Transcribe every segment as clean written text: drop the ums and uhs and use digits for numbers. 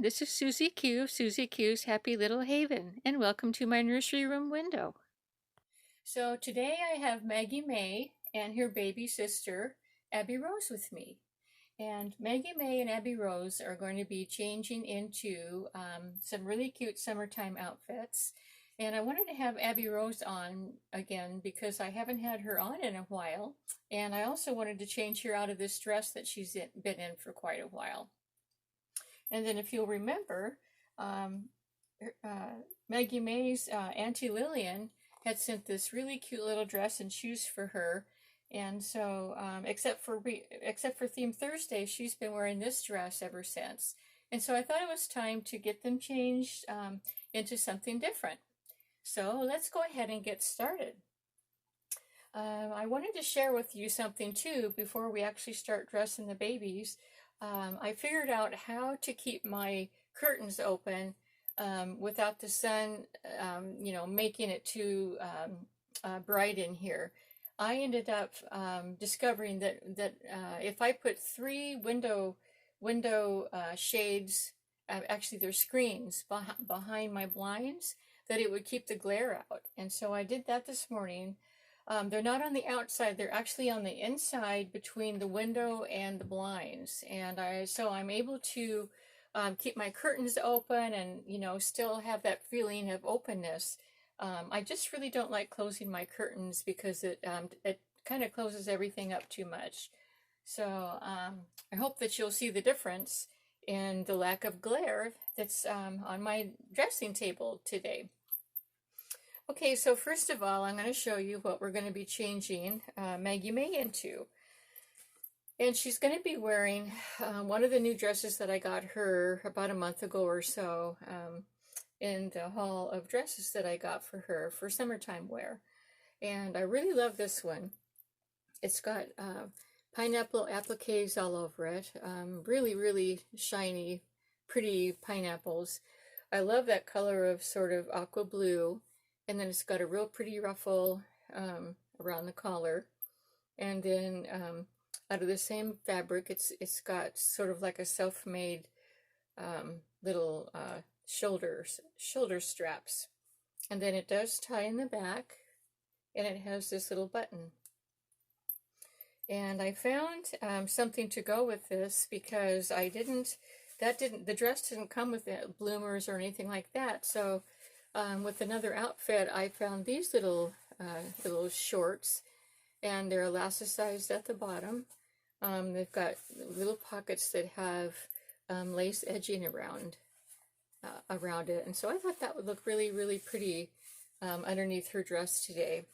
this is Susie Q of Susie Q's Happy Little Haven, and welcome to my nursery room window. So today I have Maggie Mae and her baby sister, Abbie Rose, with me. And Maggie Mae and Abbie Rose are going to be changing into some really cute summertime outfits. And I wanted to have Abbie Rose on again because I haven't had her on in a while. And I also wanted to change her out of this dress that she's been in for quite a while. And then if you'll remember, Maggie Mae's Auntie Lillian had sent this really cute little dress and shoes for her. And so, except for Theme Thursday, she's been wearing this dress ever since. And so I thought it was time to get them changed into something different. So let's go ahead and get started. I wanted to share with you something too before we actually start dressing the babies. I figured out how to keep my curtains open without the sun, making it too bright in here. I ended up discovering that if I put 3 window shades, actually they're screens behind my blinds, that it would keep the glare out. And so I did that this morning. They're not on the outside, they're actually on the inside between the window and the blinds. And so I'm able to keep my curtains open and, still have that feeling of openness. I just really don't like closing my curtains because it kind of closes everything up too much. So I hope that you'll see the difference in the lack of glare that's on my dressing table today. Okay, so first of all, I'm going to show you what we're going to be changing Maggie Mae into. And she's going to be wearing one of the new dresses that I got her about a month ago or so in the haul of dresses that I got for her for summertime wear. And I really love this one. It's got pineapple appliques all over it. Really, really shiny, pretty pineapples. I love that color of sort of aqua blue. And then it's got a real pretty ruffle around the collar. And then out of the same fabric, it's got sort of like a self-made little shoulder straps. And then it does tie in the back, and it has this little button. And I found something to go with this because the dress didn't come with bloomers or anything like that. So with another outfit, I found these little shorts, and they're elasticized at the bottom. They've got little pockets that have lace edging around it, and so I thought that would look really, really pretty underneath her dress today.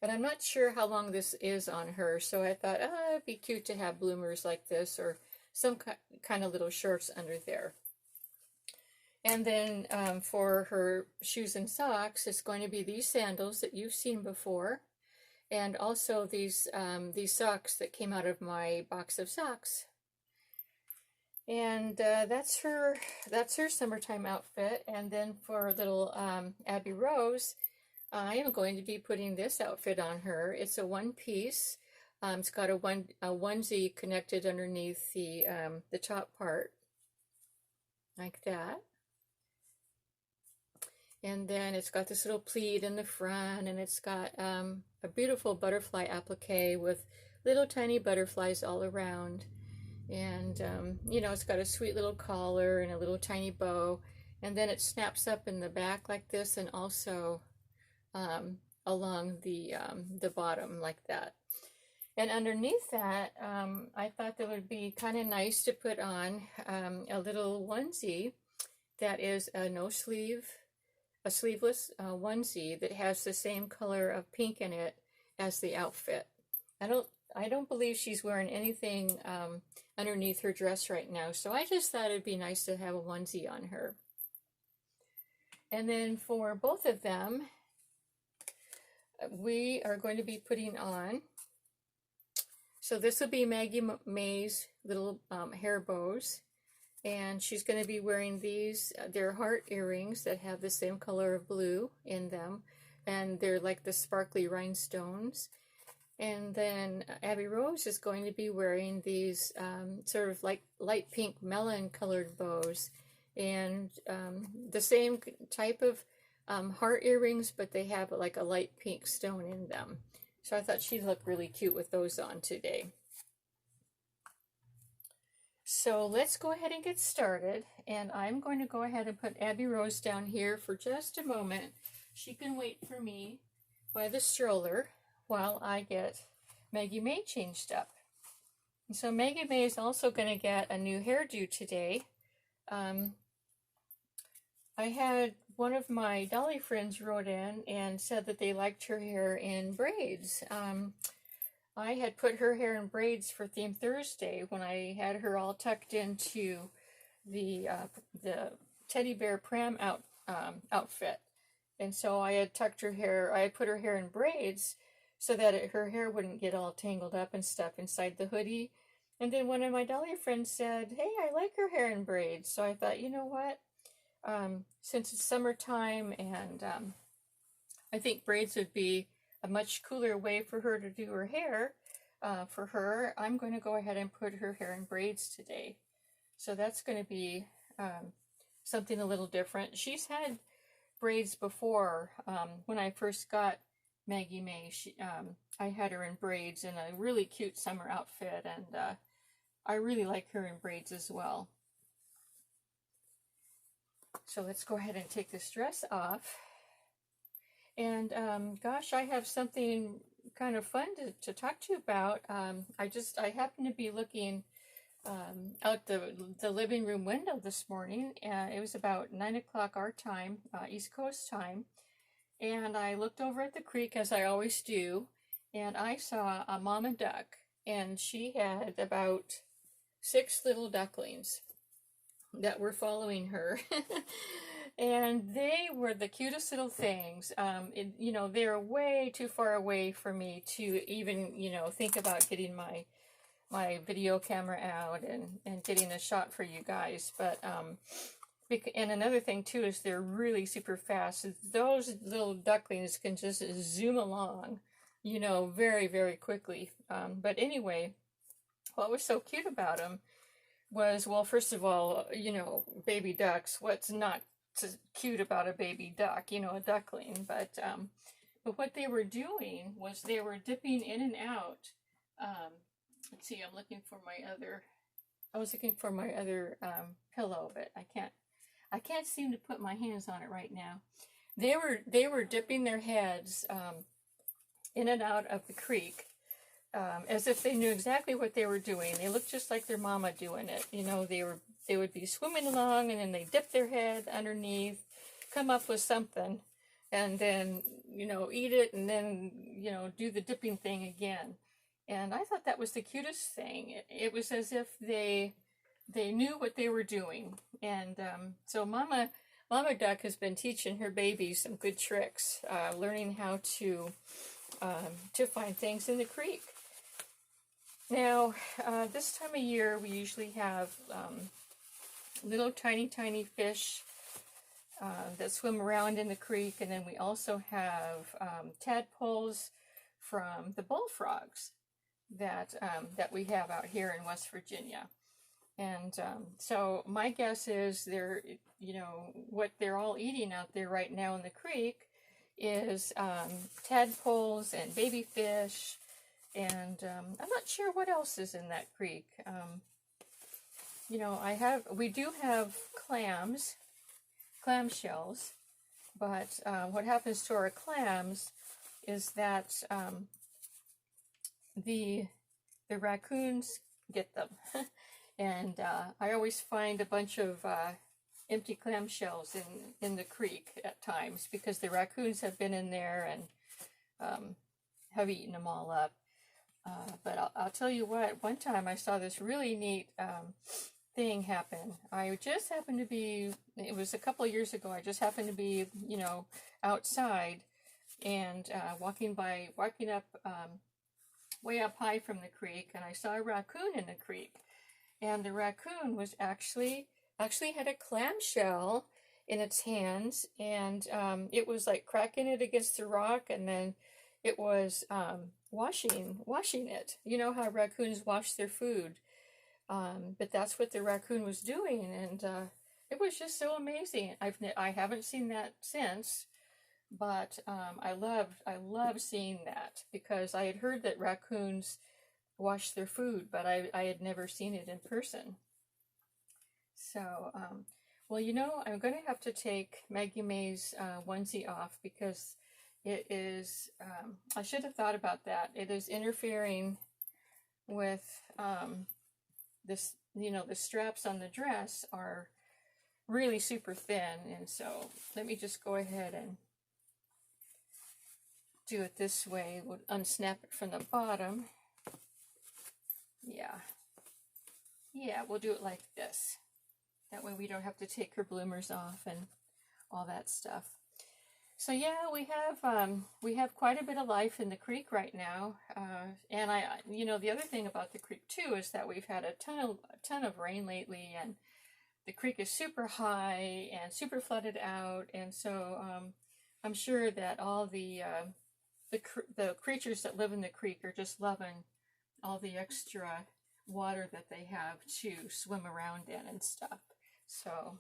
And I'm not sure how long this is on her, so I thought, it'd be cute to have bloomers like this or some kind of little shorts under there. And then for her shoes and socks, it's going to be these sandals that you've seen before, and also these socks that came out of my box of socks. And that's her summertime outfit. And then for little Abbie Rose, I am going to be putting this outfit on her. It's a one-piece. It's got a onesie connected underneath the top part, like that. And then it's got this little pleat in the front, and it's got a beautiful butterfly applique with little tiny butterflies all around. And, it's got a sweet little collar and a little tiny bow. And then it snaps up in the back like this, and also along the bottom like that. And underneath that, I thought that would be kind of nice to put on a little onesie that is a sleeveless onesie that has the same color of pink in it as the outfit. I don't believe she's wearing anything underneath her dress right now, so I just thought it'd be nice to have a onesie on her. And then for both of them, we are going to be putting on, so this will be Maggie Mae's little hair bows. And she's going to be wearing these, they're heart earrings that have the same color of blue in them. And they're like the sparkly rhinestones. And then Abbie Rose is going to be wearing these sort of like light pink melon colored bows. and the same type of heart earrings, but they have like a light pink stone in them. So I thought she'd look really cute with those on today. So let's go ahead and get started, and I'm going to go ahead and put Abbie Rose down here for just a moment. She can wait for me by the stroller while I get Maggie Mae changed up. And so Maggie Mae is also going to get a new hairdo today. I had one of my dolly friends wrote in and said that they liked her hair in braids. I had put her hair in braids for Theme Thursday when I had her all tucked into the teddy bear pram outfit. And so I had tucked her hair, I had put her hair in braids so that her hair wouldn't get all tangled up and stuff inside the hoodie. And then one of my dolly friends said, hey, I like her hair in braids. So I thought, you know what? Since it's summertime and I think braids would be a much cooler way for her to do her hair, for her, I'm going to go ahead and put her hair in braids today. So that's going to be something a little different. She's had braids before. When I first got Maggie Mae, I had her in braids in a really cute summer outfit, and I really like her in braids as well. So let's go ahead and take this dress off. And gosh, I have something kind of fun to talk to you about. I happened to be looking out the living room window this morning. It was about 9 o'clock our time, East Coast time. And I looked over at the creek, as I always do, and I saw a mama duck. And she had about 6 little ducklings that were following her. And they were the cutest little things. You know, they're way too far away for me to even, you know, think about getting my video camera out and getting a shot for you guys. But, and another thing too is they're really super fast. Those little ducklings can just zoom along, you know, very, very quickly. But anyway, what was so cute about them was, well, first of all, you know, baby ducks, what's not cute about a baby duck, you know, a duckling, but what they were doing was they were dipping in and out. Let's see, I was looking for my other pillow, but I can't seem to put my hands on it right now. They were dipping their heads in and out of the creek, as if they knew exactly what they were doing. They looked just like their mama doing it. You know, they would be swimming along, and then they dip their head underneath, come up with something, and then, you know, eat it, and then, you know, do the dipping thing again. And I thought that was the cutest thing. It was as if they knew what they were doing. And so Mama Duck has been teaching her babies some good tricks, learning how to find things in the creek. Now, this time of year, we usually have little tiny fish that swim around in the creek, and then we also have tadpoles from the bullfrogs that we have out here in West Virginia. And so my guess is you know, what they're all eating out there right now in the creek is tadpoles and baby fish. And I'm not sure what else is in that creek. You know, we do have clamshells, but what happens to our clams is that the raccoons get them. And I always find a bunch of empty clamshells in the creek at times because the raccoons have been in there and have eaten them all up. But I'll tell you what, one time I saw this really neat thing happen. I just happened to be, it was a couple of years ago, I just happened to be, you know, outside and walking up way up high from the creek, and I saw a raccoon in the creek. And the raccoon was actually had a clamshell in its hands, and it was like cracking it against the rock, and then it was washing it. You know how raccoons wash their food, but that's what the raccoon was doing, and it was just so amazing. I haven't seen that since, but I love seeing that because I had heard that raccoons wash their food, but I had never seen it in person. So, well, you know, I'm going to have to take Maggie Mae's onesie off because it is, I should have thought about that. It is interfering with this, you know, the straps on the dress are really super thin. And so let me just go ahead and do it this way. We'll unsnap it from the bottom. Yeah. Yeah, we'll do it like this. That way we don't have to take her bloomers off and all that stuff. So yeah, we have quite a bit of life in the creek right now. And you know, the other thing about the creek too is that we've had a ton of rain lately, and the creek is super high and super flooded out. And so I'm sure that all the creatures that live in the creek are just loving all the extra water that they have to swim around in and stuff. So,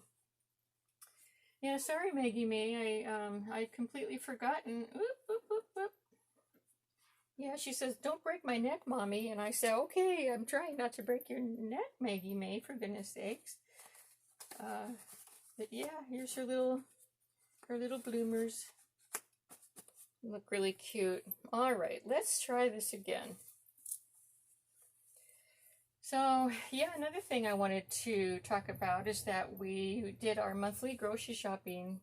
yeah, sorry, Maggie Mae, I'd completely forgotten. Oop, oop, oop, oop. Yeah, she says, don't break my neck, Mommy. And I say, okay, I'm trying not to break your neck, Maggie Mae, for goodness sakes. But yeah, here's her little bloomers. Look really cute. All right, let's try this again. So, yeah, another thing I wanted to talk about is that we did our monthly grocery shopping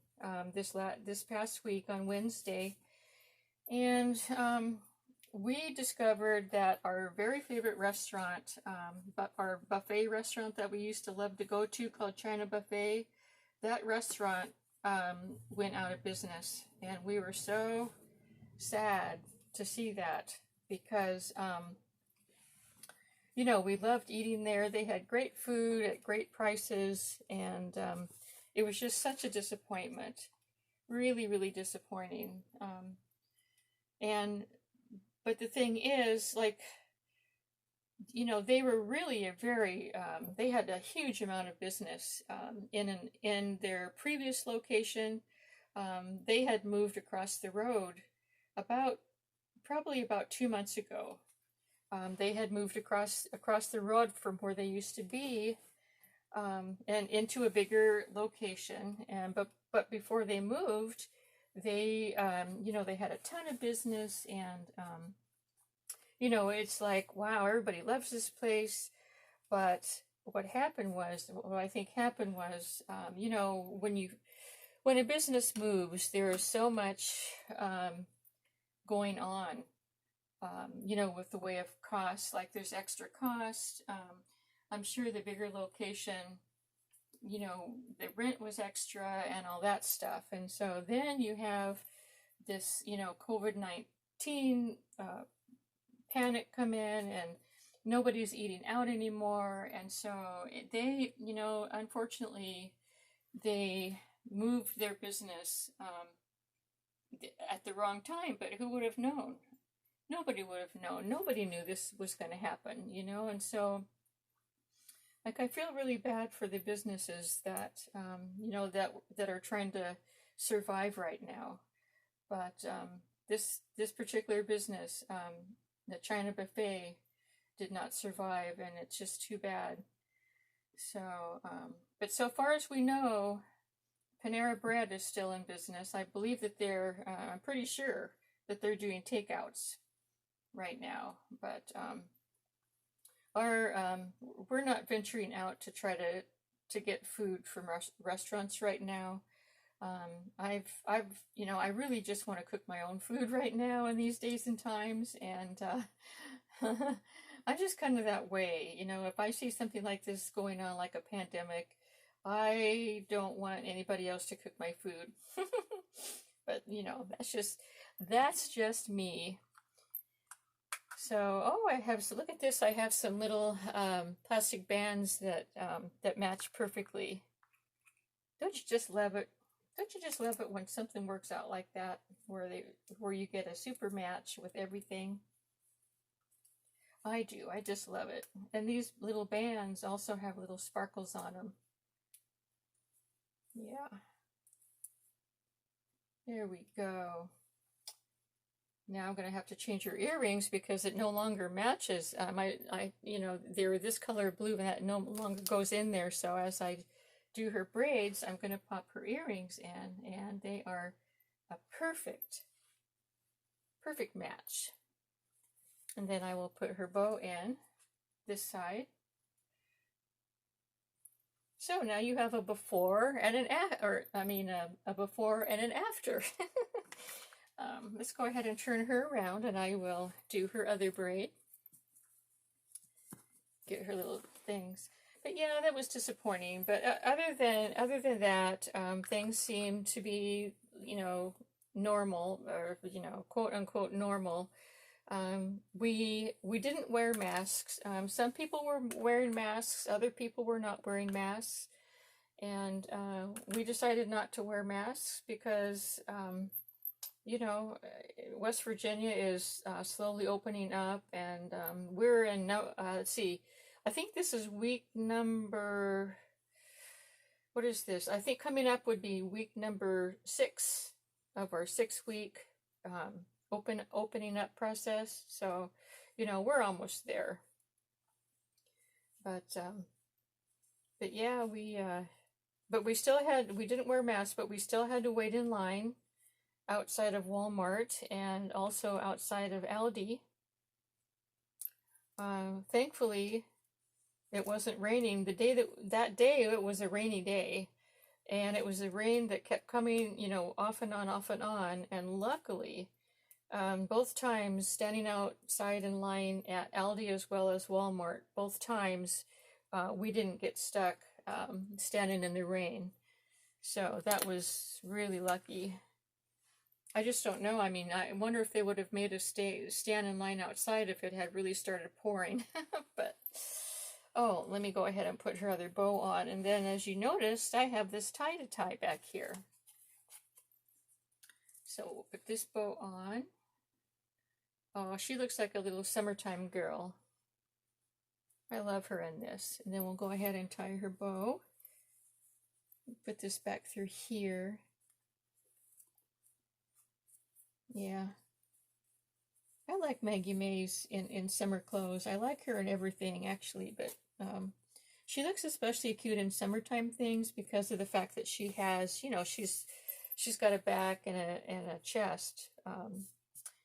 this past week on Wednesday, and we discovered that our very favorite restaurant, our buffet restaurant that we used to love to go to called China Buffet, that restaurant went out of business, and we were so sad to see that because you know, we loved eating there. They had great food at great prices, and it was just such a disappointment. Really, really disappointing. But the thing is, like, you know, they were really they had a huge amount of business in their previous location. They had moved across the road probably about 2 months ago. They had moved across the road from where they used to be, and into a bigger location. But before they moved, they you know, they had a ton of business, and you know, it's like, wow, everybody loves this place. But what I think happened was, you know, when a business moves, there is so much going on. You know, with the way of costs, like there's extra cost. I'm sure the bigger location, you know, the rent was extra and all that stuff. And so then you have this, you know, COVID-19 panic come in, and nobody's eating out anymore. And so they, you know, unfortunately, they moved their business at the wrong time. But who would have known? Nobody would have known. Nobody knew this was going to happen, you know. And so, like, I feel really bad for the businesses that, you know, that are trying to survive right now. But this particular business, the China Buffet, did not survive, and it's just too bad. So, but so far as we know, Panera Bread is still in business. I believe that I'm pretty sure that they're doing takeouts right now, but we're not venturing out to try to get food from restaurants right now. You know, I really just want to cook my own food right now in these days and times, and I'm just kind of that way. You know, if I see something like this going on, like a pandemic, I don't want anybody else to cook my food. But you know, that's just me. So, look at this. I have some little plastic bands that match perfectly. Don't you just love it? Don't you just love it when something works out like that, where you get a super match with everything? I do. I just love it. And these little bands also have little sparkles on them. Yeah. There we go. Now I'm going to have to change her earrings because it no longer matches. You know, they're this color blue and that no longer goes in there. So as I do her braids, I'm going to pop her earrings in, and they are a perfect match. And then I will put her bow in this side. So now you have a before and an a before and an after. Let's go ahead and turn her around, and I will do her other braid. Get her little things. But yeah, that was disappointing. But other than that, things seem to be, you know, normal, or, you know, quote unquote normal. We didn't wear masks. Some people were wearing masks. Other people were not wearing masks. And we decided not to wear masks because, you know, West Virginia is slowly opening up, and we're in, let's see, I think this is week number, what is this? I think coming up would be week number 6 of our 6-week opening up process. So, you know, we're almost there. But yeah, we didn't wear masks, but we still had to wait in line outside of Walmart and also outside of Aldi. Thankfully, it wasn't raining. That day it was a rainy day, and it was a rain that kept coming, you know, off and on. And luckily, both times standing outside in line at Aldi as well as Walmart, both times we didn't get stuck standing in the rain. So that was really lucky. I just don't know. I mean, I wonder if they would have made us stand in line outside if it had really started pouring. But, oh, let me go ahead and put her other bow on. And then, as you noticed, I have this tie to tie back here. So we'll put this bow on. Oh, she looks like a little summertime girl. I love her in this. And then we'll go ahead and tie her bow. Put this back through here. Yeah. I like Maggie Mae's in summer clothes. I like her in everything, actually, but she looks especially cute in summertime things because of the fact that she has, you know, she's got a back and a chest.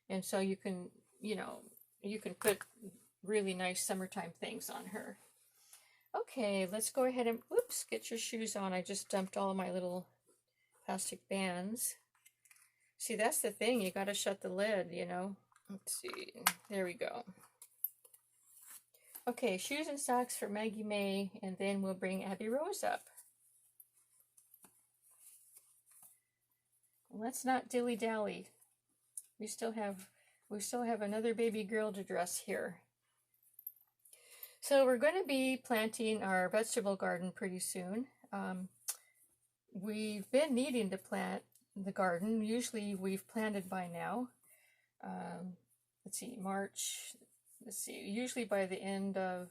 And so you can, you know, you can put really nice summertime things on her. Okay, let's go ahead and, whoops, get your shoes on. I just dumped all of my little plastic bands. See, that's the thing. You got to shut the lid, you know. Let's see. There we go. Okay, shoes and socks for Maggie Mae, and then we'll bring Abbie Rose up. Let's not dilly-dally. We still have another baby girl to dress here. So we're going to be planting our vegetable garden pretty soon. We've been needing to plant the garden. Usually we've planted by now. Let's see, March. Let's see, usually by the end of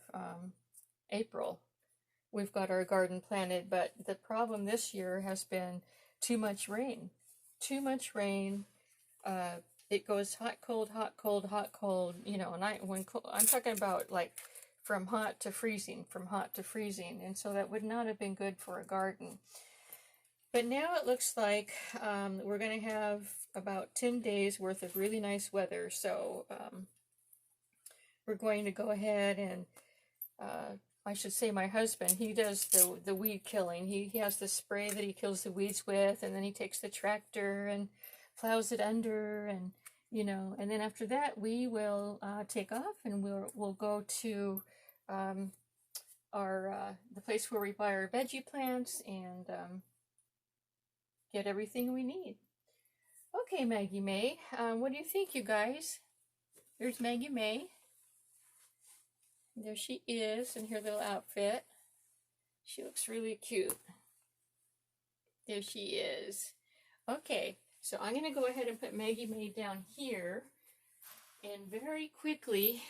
April, we've got our garden planted. But the problem this year has been too much rain. Too much rain. It goes hot, cold, hot, cold, hot, cold. You know, and I'm talking about like from hot to freezing, and so that would not have been good for a garden. But now it looks like we're going to have about 10 days worth of really nice weather. So we're going to go ahead and, I should say my husband, he does the weed killing. He has the spray that he kills the weeds with, and then he takes the tractor and plows it under, and, you know, and then after that we will take off, and we'll go to the place where we buy our veggie plants and get everything we need. Okay, Maggie Mae, what do you think, you guys? There's Maggie Mae. There she is in her little outfit. She looks really cute. There she is. Okay, so I'm going to go ahead and put Maggie Mae down here and very quickly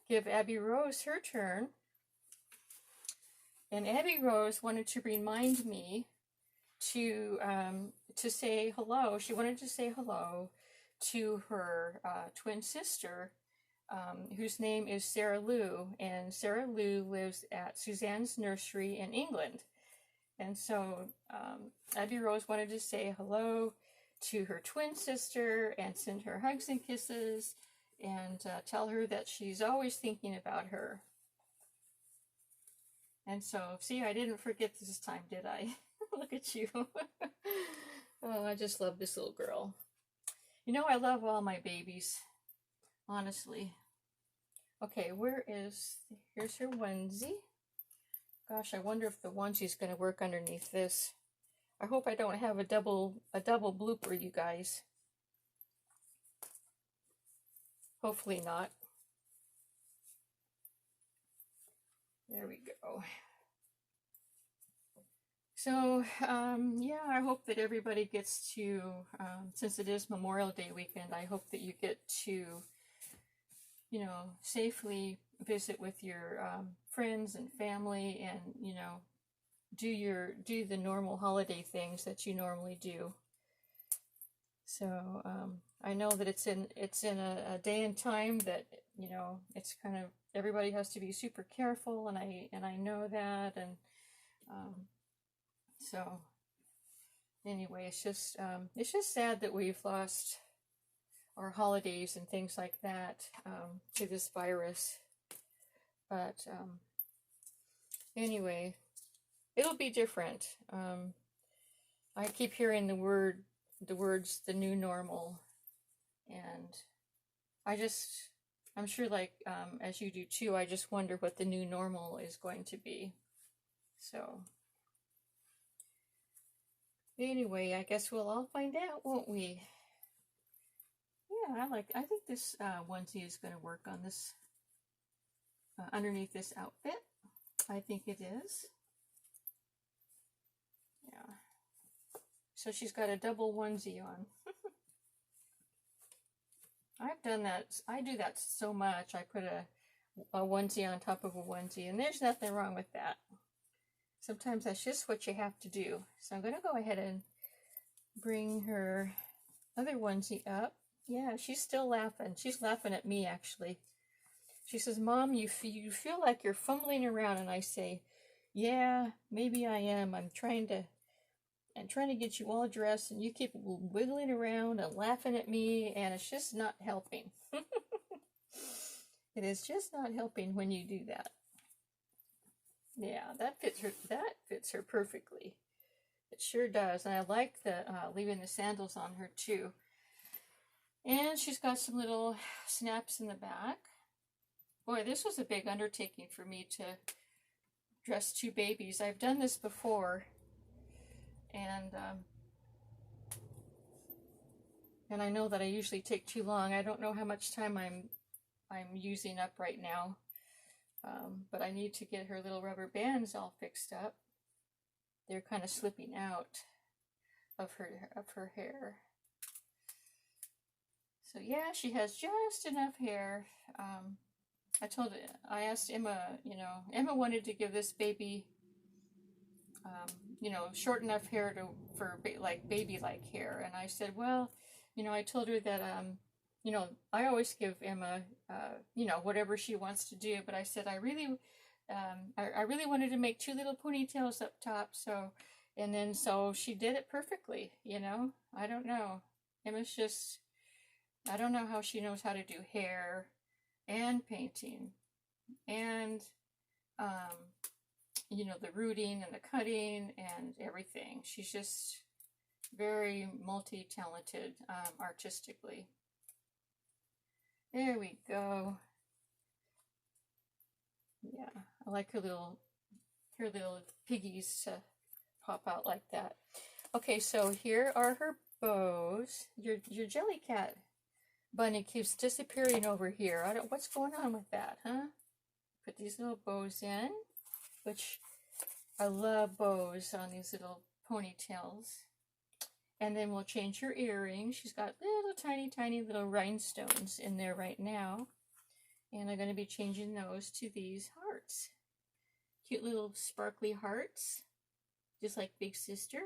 give Abbie Rose her turn. And Abbie Rose wanted to remind me to say hello. She wanted to say hello to her twin sister, whose name is Sarah Lou, and Sarah Lou lives at Suzanne's nursery in England. And so Abbie Rose wanted to say hello to her twin sister and send her hugs and kisses and tell her that she's always thinking about her. And so, see, I didn't forget this time, did I? Look at you. Oh, I just love this little girl. You know, I love all my babies, honestly. Okay, here's her onesie. Gosh, I wonder if the onesie's going to work underneath this. I hope I don't have a double blooper, you guys. Hopefully not. There we go. So, yeah, I hope that everybody gets to, since it is Memorial Day weekend, I hope that you get to, you know, safely visit with your friends and family, and, you know, do the normal holiday things that you normally do. So I know that it's in a day and time that, you know, it's kind of, everybody has to be super careful, and I know that, and so anyway, it's just sad that we've lost our holidays and things like that to this virus. But anyway, it'll be different. I keep hearing the words, the new normal, and I'm sure, like, as you do too, I just wonder what the new normal is going to be. So, anyway, I guess we'll all find out, won't we? Yeah, I think this onesie is going to work on this, underneath this outfit. I think it is. Yeah. So she's got a double onesie on. I've done that. I do that so much. I put a onesie on top of a onesie, and there's nothing wrong with that. Sometimes that's just what you have to do. So I'm going to go ahead and bring her other onesie up. Yeah, she's still laughing. She's laughing at me, actually. She says, "Mom, you feel like you're fumbling around," and I say, "Yeah, maybe I am. I'm trying to get you all dressed, and you keep wiggling around and laughing at me, and it's just not helping." It is just not helping when you do that. Yeah, that fits her perfectly. It sure does. And I like the leaving the sandals on her too. And she's got some little snaps in the back. Boy, this was a big undertaking for me to dress two babies. I've done this before, and I know that I usually take too long. I don't know how much time I'm using up right now, but I need to get her little rubber bands all fixed up. They're kind of slipping out of her hair. So yeah, she has just enough hair. I asked Emma, you know, Emma wanted to give this baby, you know, short enough hair for like baby-like hair. And I said, well, you know, I told her that, you know, I always give Emma, you know, whatever she wants to do. But I said, I really wanted to make two little ponytails up top. So she did it perfectly, you know. I don't know. Emma's just, I don't know how she knows how to do hair and painting and, you know, the rooting and the cutting and everything. She's just very multi-talented, artistically. There we go. Yeah, I like her little piggies to pop out like that. Okay, so here are her bows. Your Jellycat bunny keeps disappearing over here. What's going on with that, huh? Put these little bows in, which I love bows on these little ponytails. And then we'll change her earrings. She's got little tiny little rhinestones in there right now. And I'm going to be changing those to these hearts. Cute little sparkly hearts, just like Big Sister.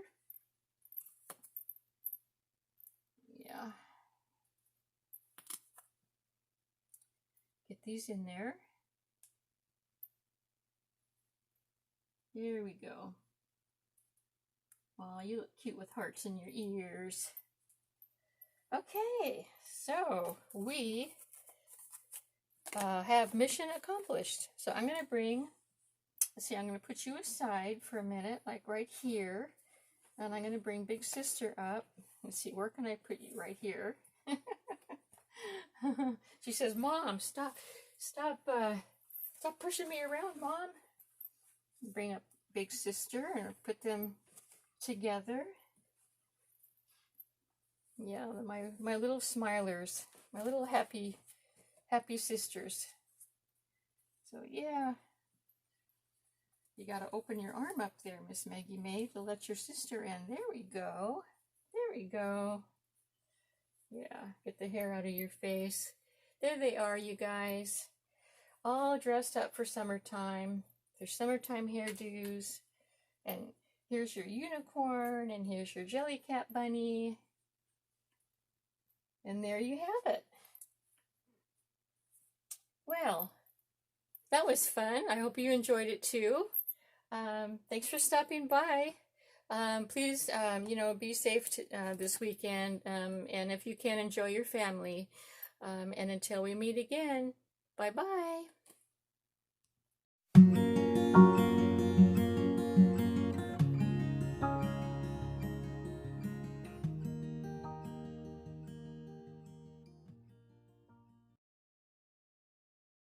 these in there. Here we go. Aw, you look cute with hearts in your ears. Okay, so we have mission accomplished. So I'm going to bring, let's see, I'm going to put you aside for a minute, like right here. And I'm going to bring Big Sister up. Let's see, where can I put you? Right here. She says, Mom, stop pushing me around, Mom. Bring up Big Sister and put them together. Yeah, my little smilers, my little happy sisters. So yeah, you got to open your arm up there, Miss Maggie Mae, to let your sister in. There we go. There we go. Yeah, get the hair out of your face. There they are, you guys. All dressed up for summertime. Their summertime hairdos. And here's your unicorn, and here's your Jellycat bunny. And there you have it. Well, that was fun. I hope you enjoyed it too. Thanks for stopping by. Please, be safe this weekend. And if you can, enjoy your family. And until we meet again, bye-bye.